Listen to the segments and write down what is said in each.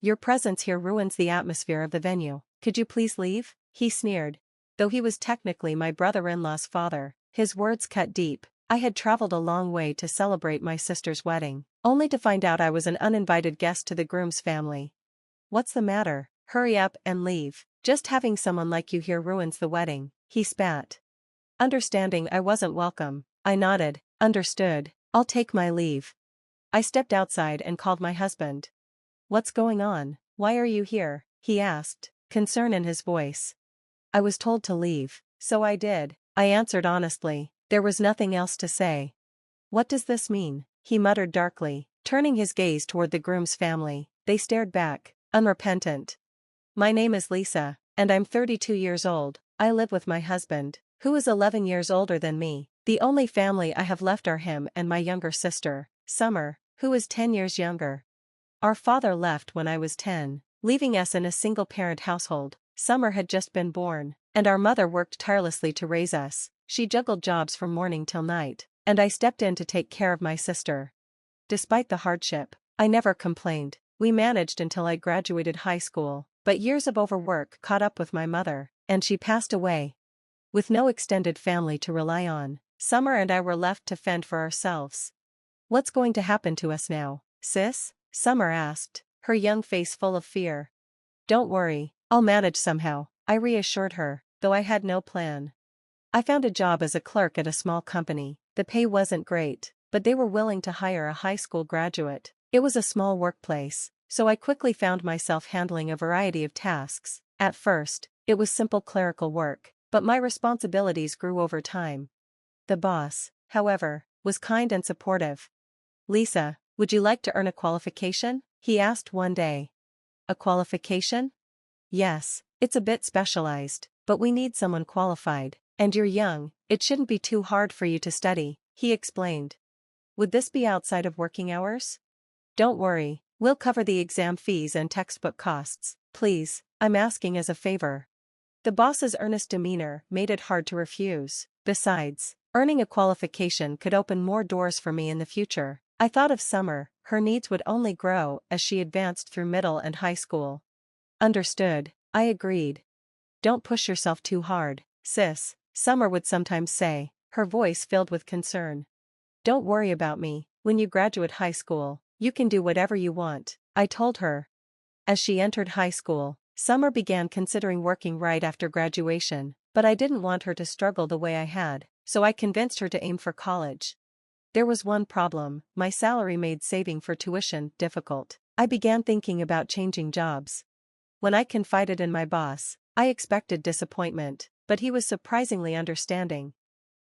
Your presence here ruins the atmosphere of the venue. Could you please leave? He sneered. Though he was technically my brother-in-law's father, his words cut deep. I had traveled a long way to celebrate my sister's wedding, only to find out I was an uninvited guest to the groom's family. What's the matter? Hurry up and leave. Just having someone like you here ruins the wedding, he spat. Understanding I wasn't welcome, I nodded. Understood. I'll take my leave. I stepped outside and called my husband. What's going on? Why are you here? He asked, concern in his voice. I was told to leave, so I did, I answered honestly. There was nothing else to say. What does this mean? He muttered darkly, turning his gaze toward the groom's family. They stared back, unrepentant. My name is Lisa, and I'm 32 years old. I live with my husband, who is 11 years older than me. The only family I have left are him and my younger sister, Summer, who is 10 years younger. Our father left when I was 10, leaving us in a single-parent household. Summer had just been born, and our mother worked tirelessly to raise us. She juggled jobs from morning till night, and I stepped in to take care of my sister. Despite the hardship, I never complained. We managed until I graduated high school, but years of overwork caught up with my mother, and she passed away. With no extended family to rely on, Summer and I were left to fend for ourselves. What's going to happen to us now, sis? Summer asked, her young face full of fear. Don't worry, I'll manage somehow, I reassured her, though I had no plan. I found a job as a clerk at a small company. The pay wasn't great, but they were willing to hire a high school graduate. It was a small workplace, so I quickly found myself handling a variety of tasks. At first, it was simple clerical work, but my responsibilities grew over time. The boss, however, was kind and supportive. Lisa, would you like to earn a qualification? He asked one day. A qualification? Yes, it's a bit specialized, but we need someone qualified. And you're young, it shouldn't be too hard for you to study, he explained. Would this be outside of working hours? Don't worry, we'll cover the exam fees and textbook costs. Please, I'm asking as a favor. The boss's earnest demeanor made it hard to refuse. Besides, earning a qualification could open more doors for me in the future. I thought of Summer, her needs would only grow as she advanced through middle and high school. Understood, I agreed. Don't push yourself too hard, sis, Summer would sometimes say, her voice filled with concern. Don't worry about me. When you graduate high school, you can do whatever you want, I told her. As she entered high school, Summer began considering working right after graduation, but I didn't want her to struggle the way I had, so I convinced her to aim for college. There was one problem: my salary made saving for tuition difficult. I began thinking about changing jobs. When I confided in my boss, I expected disappointment, but he was surprisingly understanding.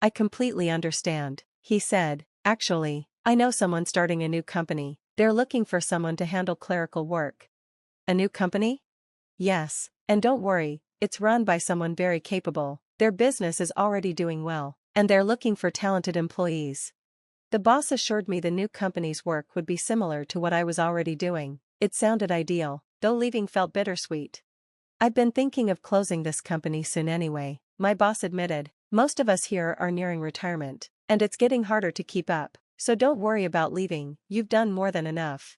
I completely understand, he said. Actually, I know someone starting a new company. They're looking for someone to handle clerical work. A new company? Yes, and don't worry, it's run by someone very capable. Their business is already doing well, and they're looking for talented employees. The boss assured me the new company's work would be similar to what I was already doing. It sounded ideal, though leaving felt bittersweet. I've been thinking of closing this company soon anyway, my boss admitted. Most of us here are nearing retirement, and it's getting harder to keep up, so don't worry about leaving, you've done more than enough.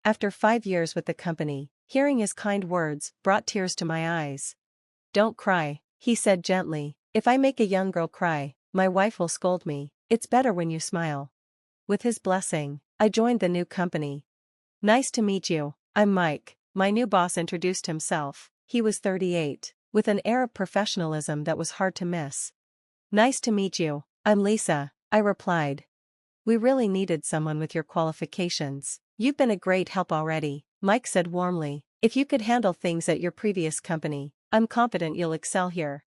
After 5 years with the company, hearing his kind words brought tears to my eyes. Don't cry, he said gently. If I make a young girl cry, my wife will scold me. It's better when you smile. With his blessing, I joined the new company. Nice to meet you, I'm Mike. My new boss introduced himself. He was 38, with an air of professionalism that was hard to miss. Nice to meet you, I'm Lisa, I replied. We really needed someone with your qualifications. You've been a great help already, Mike said warmly. If you could handle things at your previous company, I'm confident you'll excel here.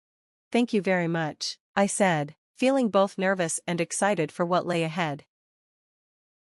Thank you very much, I said, feeling both nervous and excited for what lay ahead.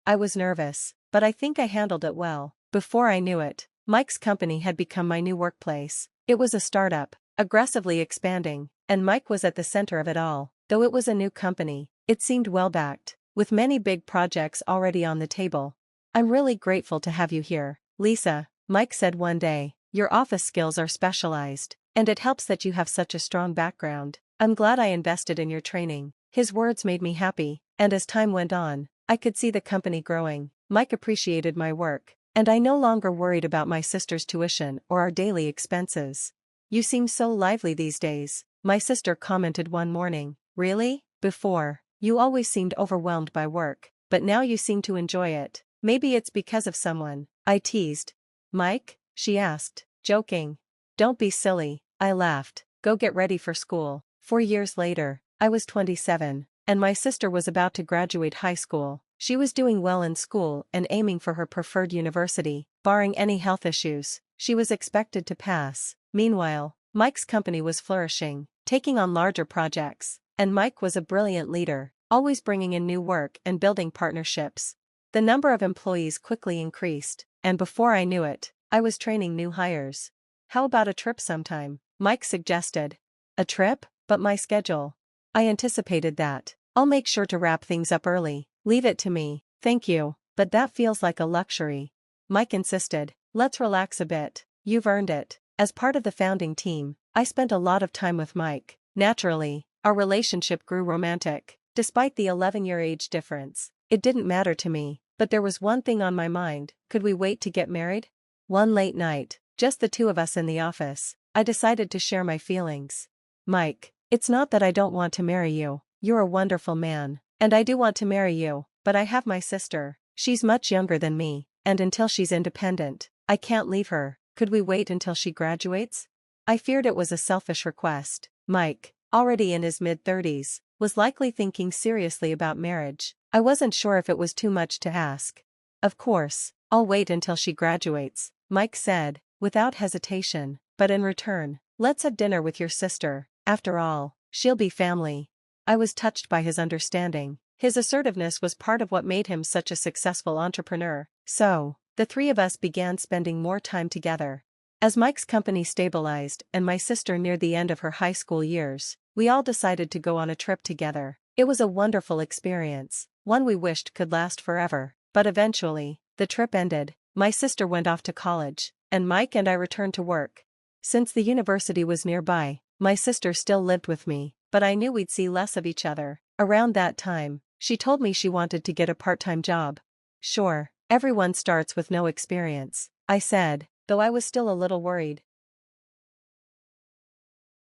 I was nervous, but I think I handled it well. Before I knew it, Mike's company had become my new workplace. It was a startup, aggressively expanding, and Mike was at the center of it all. Though it was a new company, it seemed well-backed, with many big projects already on the table. I'm really grateful to have you here, Lisa, Mike said one day. Your office skills are specialized, and it helps that you have such a strong background. I'm glad I invested in your training. His words made me happy, and as time went on, I could see the company growing. Mike appreciated my work, And I no longer worried about my sister's tuition or our daily expenses. "You seem so lively these days," my sister commented one morning. "Really? Before, you always seemed overwhelmed by work, but now you seem to enjoy it." "Maybe it's because of someone," I teased. "Mike?" she asked, joking. "Don't be silly," I laughed. "Go get ready for school." 4 years later, I was 27, and my sister was about to graduate high school. She was doing well in school and aiming for her preferred university, barring any health issues. She was expected to pass. Meanwhile, Mike's company was flourishing, taking on larger projects, and Mike was a brilliant leader, always bringing in new work and building partnerships. The number of employees quickly increased, and before I knew it, I was training new hires. "How about a trip sometime?" Mike suggested. "A trip? But my schedule." I anticipated that. "I'll make sure to wrap things up early. Leave it to me." "Thank you, but that feels like a luxury." Mike insisted. "Let's relax a bit. You've earned it." As part of the founding team, I spent a lot of time with Mike. Naturally, our relationship grew romantic. Despite the 11-year age difference, it didn't matter to me, but there was one thing on my mind: could we wait to get married? One late night, just the two of us in the office, I decided to share my feelings. "Mike, it's not that I don't want to marry you. You're a wonderful man, and I do want to marry you, but I have my sister. She's much younger than me, and until she's independent, I can't leave her. Could we wait until she graduates?" I feared it was a selfish request. Mike, already in his mid-30s, was likely thinking seriously about marriage. I wasn't sure if it was too much to ask. "Of course, I'll wait until she graduates," Mike said, without hesitation, "but in return, let's have dinner with your sister. After all, she'll be family." I was touched by his understanding. His assertiveness was part of what made him such a successful entrepreneur. So, the three of us began spending more time together. As Mike's company stabilized and my sister neared the end of her high school years, we all decided to go on a trip together. It was a wonderful experience, one we wished could last forever. But eventually, the trip ended. My sister went off to college, and Mike and I returned to work. Since the university was nearby, my sister still lived with me, but I knew we'd see less of each other. Around that time, she told me she wanted to get a part-time job. "Sure, everyone starts with no experience," I said, though I was still a little worried.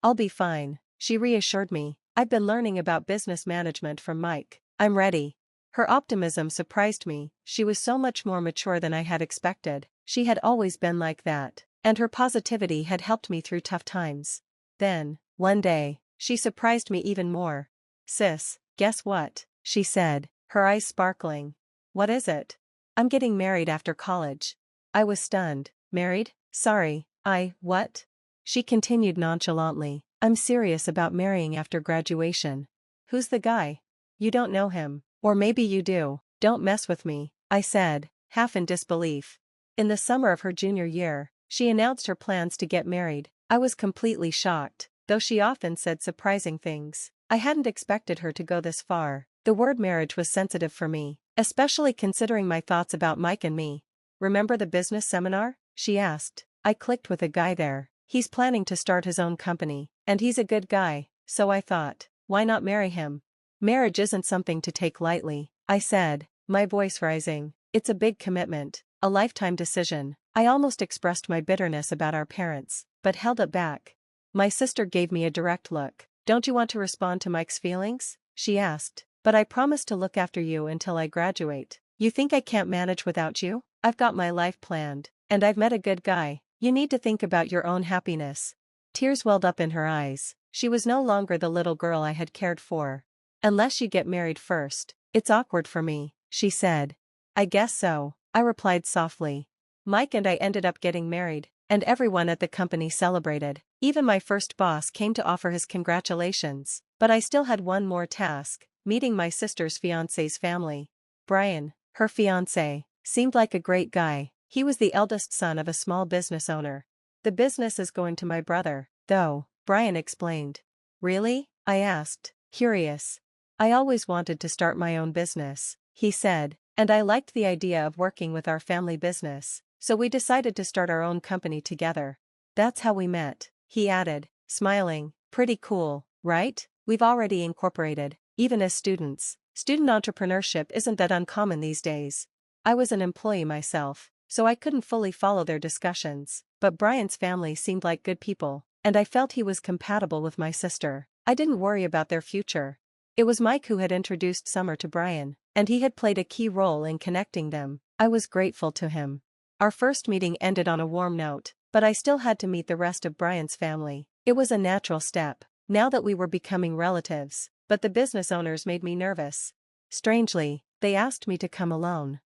"I'll be fine," she reassured me. "I've been learning about business management from Mike. I'm ready." Her optimism surprised me. She was so much more mature than I had expected. She had always been like that, and her positivity had helped me through tough times. Then, one day, she surprised me even more. "Sis, guess what?" she said, her eyes sparkling. "What is it?" "I'm getting married after college." I was stunned. "Married? Sorry, what?" She continued nonchalantly. "I'm serious about marrying after graduation." "Who's the guy?" "You don't know him. Or maybe you do." "Don't mess with me," I said, half in disbelief. In the summer of her junior year, she announced her plans to get married. I was completely shocked, though she often said surprising things. I hadn't expected her to go this far. The word marriage was sensitive for me, especially considering my thoughts about Mike and me. "Remember the business seminar?" she asked. "I clicked with a guy there. He's planning to start his own company, and he's a good guy, so I thought, why not marry him?" "Marriage isn't something to take lightly," I said, my voice rising. "It's a big commitment, a lifetime decision." I almost expressed my bitterness about our parents, but held it back. My sister gave me a direct look. "Don't you want to respond to Mike's feelings?" she asked. "But I promised to look after you until I graduate. You think I can't manage without you? I've got my life planned, and I've met a good guy. You need to think about your own happiness." Tears welled up in her eyes. She was no longer the little girl I had cared for. "Unless you get married first, it's awkward for me," she said. "I guess so," I replied softly. Mike and I ended up getting married, and everyone at the company celebrated. Even my first boss came to offer his congratulations. But I still had one more task: meeting my sister's fiancé's family. Brian, her fiancé, seemed like a great guy. He was the eldest son of a small business owner. "The business is going to my brother, though," Brian explained. "Really?" I asked, curious. "I always wanted to start my own business," he said, "and I liked the idea of working with our family business, so we decided to start our own company together." "That's how we met," he added, smiling. "Pretty cool, right? We've already incorporated, even as students. Student entrepreneurship isn't that uncommon these days." I was an employee myself, so I couldn't fully follow their discussions, but Brian's family seemed like good people, and I felt he was compatible with my sister. I didn't worry about their future. It was Mike who had introduced Summer to Brian, and he had played a key role in connecting them. I was grateful to him. Our first meeting ended on a warm note, but I still had to meet the rest of Brian's family. It was a natural step, now that we were becoming relatives, but the business owners made me nervous. Strangely, they asked me to come alone.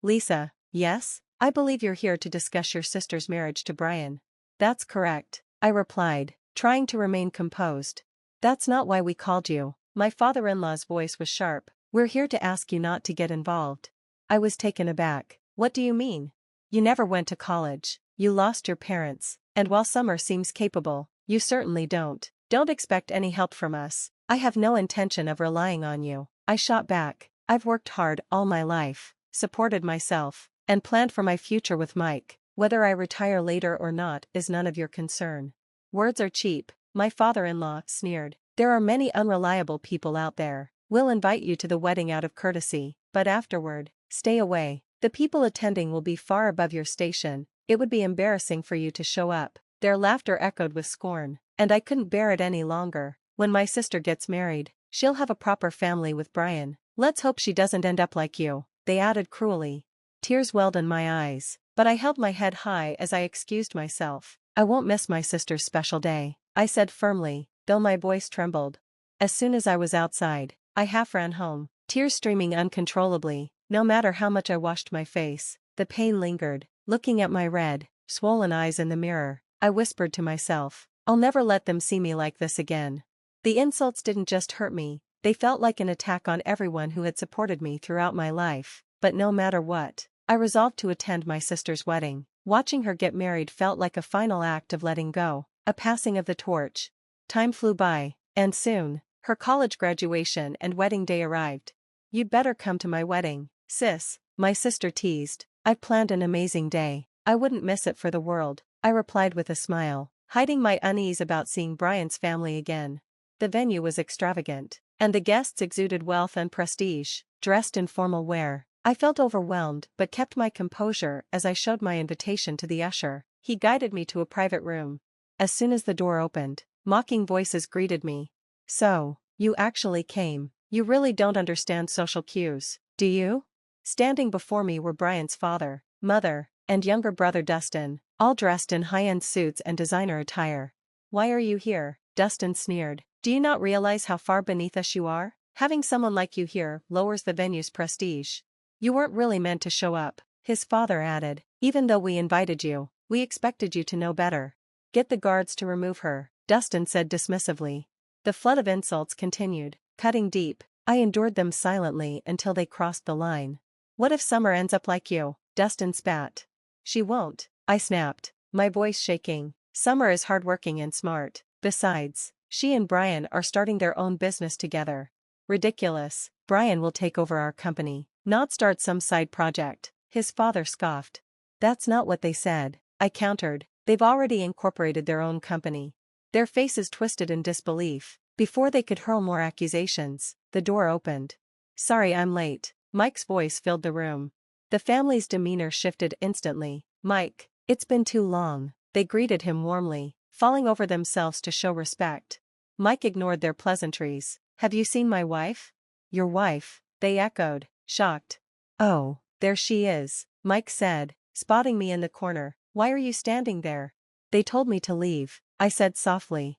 Lisa, yes? I believe you're here to discuss your sister's marriage to Brian. That's correct, I replied, trying to remain composed. That's not why we called you. My father-in-law's voice was sharp. We're here to ask you not to get involved. I was taken aback. What do you mean? You never went to college, you lost your parents, and while Summer seems capable, you certainly don't. Don't expect any help from us. I have no intention of relying on you. I shot back. I've worked hard all my life, supported myself, and planned for my future with Mike. Whether I retire later or not is none of your concern. Words are cheap, my father-in-law sneered. There are many unreliable people out there. We'll invite you to the wedding out of courtesy, but afterward, stay away. The people attending will be far above your station. It would be embarrassing for you to show up. Their laughter echoed with scorn, and I couldn't bear it any longer. When my sister gets married, she'll have a proper family with Brian. Let's hope she doesn't end up like you, they added cruelly. Tears welled in my eyes, but I held my head high as I excused myself. I won't miss my sister's special day, I said firmly, though my voice trembled. As soon as I was outside, I half ran home, tears streaming uncontrollably. No matter how much I washed my face, the pain lingered. Looking at my red, swollen eyes in the mirror, I whispered to myself, I'll never let them see me like this again. The insults didn't just hurt me, they felt like an attack on everyone who had supported me throughout my life. But no matter what, I resolved to attend my sister's wedding. Watching her get married felt like a final act of letting go, a passing of the torch. Time flew by, and soon, her college graduation and wedding day arrived. You'd better come to my wedding, sis, my sister teased. I've planned an amazing day. I wouldn't miss it for the world, I replied with a smile, hiding my unease about seeing Brian's family again. The venue was extravagant, and the guests exuded wealth and prestige, dressed in formal wear. I felt overwhelmed but kept my composure as I showed my invitation to the usher. He guided me to a private room. As soon as the door opened, mocking voices greeted me. So, you actually came. You really don't understand social cues, do you? Standing before me were Brian's father, mother, and younger brother Dustin, all dressed in high-end suits and designer attire. Why are you here? Dustin sneered. Do you not realize how far beneath us you are? Having someone like you here lowers the venue's prestige. You weren't really meant to show up, his father added. Even though we invited you, we expected you to know better. Get the guards to remove her, Dustin said dismissively. The flood of insults continued, cutting deep. I endured them silently until they crossed the line. What if Summer ends up like you? Dustin spat. She won't, I snapped, my voice shaking. Summer is hardworking and smart. Besides, she and Brian are starting their own business together. Ridiculous. Brian will take over our company, not start some side project, his father scoffed. That's not what they said, I countered. They've already incorporated their own company. Their faces twisted in disbelief. Before they could hurl more accusations, the door opened. Sorry I'm late. Mike's voice filled the room. The family's demeanor shifted instantly. Mike, it's been too long. They greeted him warmly, falling over themselves to show respect. Mike ignored their pleasantries. Have you seen my wife? Your wife, they echoed, shocked. Oh, there she is, Mike said, spotting me in the corner. Why are you standing there? They told me to leave, I said softly.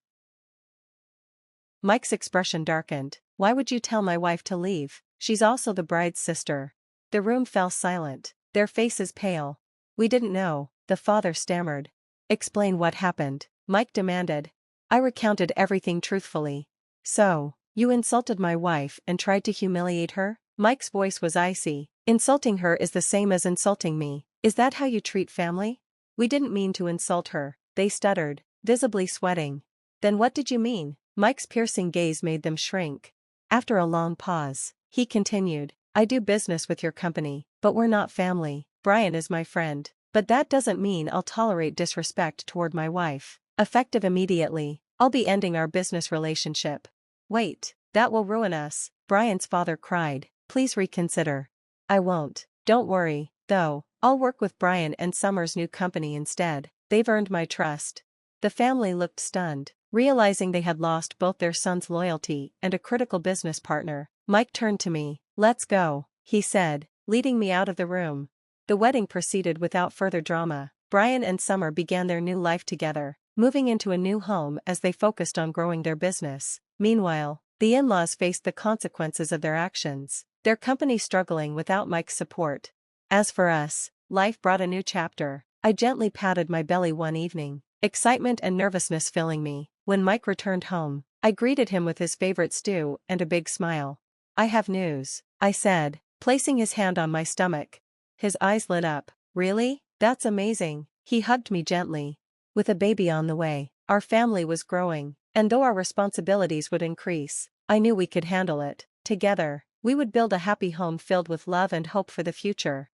Mike's expression darkened. Why would you tell my wife to leave? She's also the bride's sister. The room fell silent, their faces pale. We didn't know, the father stammered. Explain what happened, Mike demanded. I recounted everything truthfully. So, you insulted my wife and tried to humiliate her? Mike's voice was icy. Insulting her is the same as insulting me. Is that how you treat family? We didn't mean to insult her, they stuttered, visibly sweating. Then what did you mean? Mike's piercing gaze made them shrink. After a long pause, he continued, I do business with your company, but we're not family. Brian is my friend, but that doesn't mean I'll tolerate disrespect toward my wife. Effective immediately, I'll be ending our business relationship. Wait, that will ruin us, Brian's father cried. Please reconsider. I won't. Don't worry, though, I'll work with Brian and Summer's new company instead. They've earned my trust. The family looked stunned, realizing they had lost both their son's loyalty and a critical business partner. Mike turned to me. "Let's go," he said, leading me out of the room. The wedding proceeded without further drama. Brian and Summer began their new life together, moving into a new home as they focused on growing their business. Meanwhile, the in-laws faced the consequences of their actions, their company struggling without Mike's support. As for us, life brought a new chapter. I gently patted my belly one evening, excitement and nervousness filling me. When Mike returned home, I greeted him with his favorite stew and a big smile. "I have news," I said, placing his hand on my stomach. His eyes lit up. "Really? That's amazing." He hugged me gently. With a baby on the way, our family was growing, and though our responsibilities would increase, I knew we could handle it. Together, we would build a happy home filled with love and hope for the future.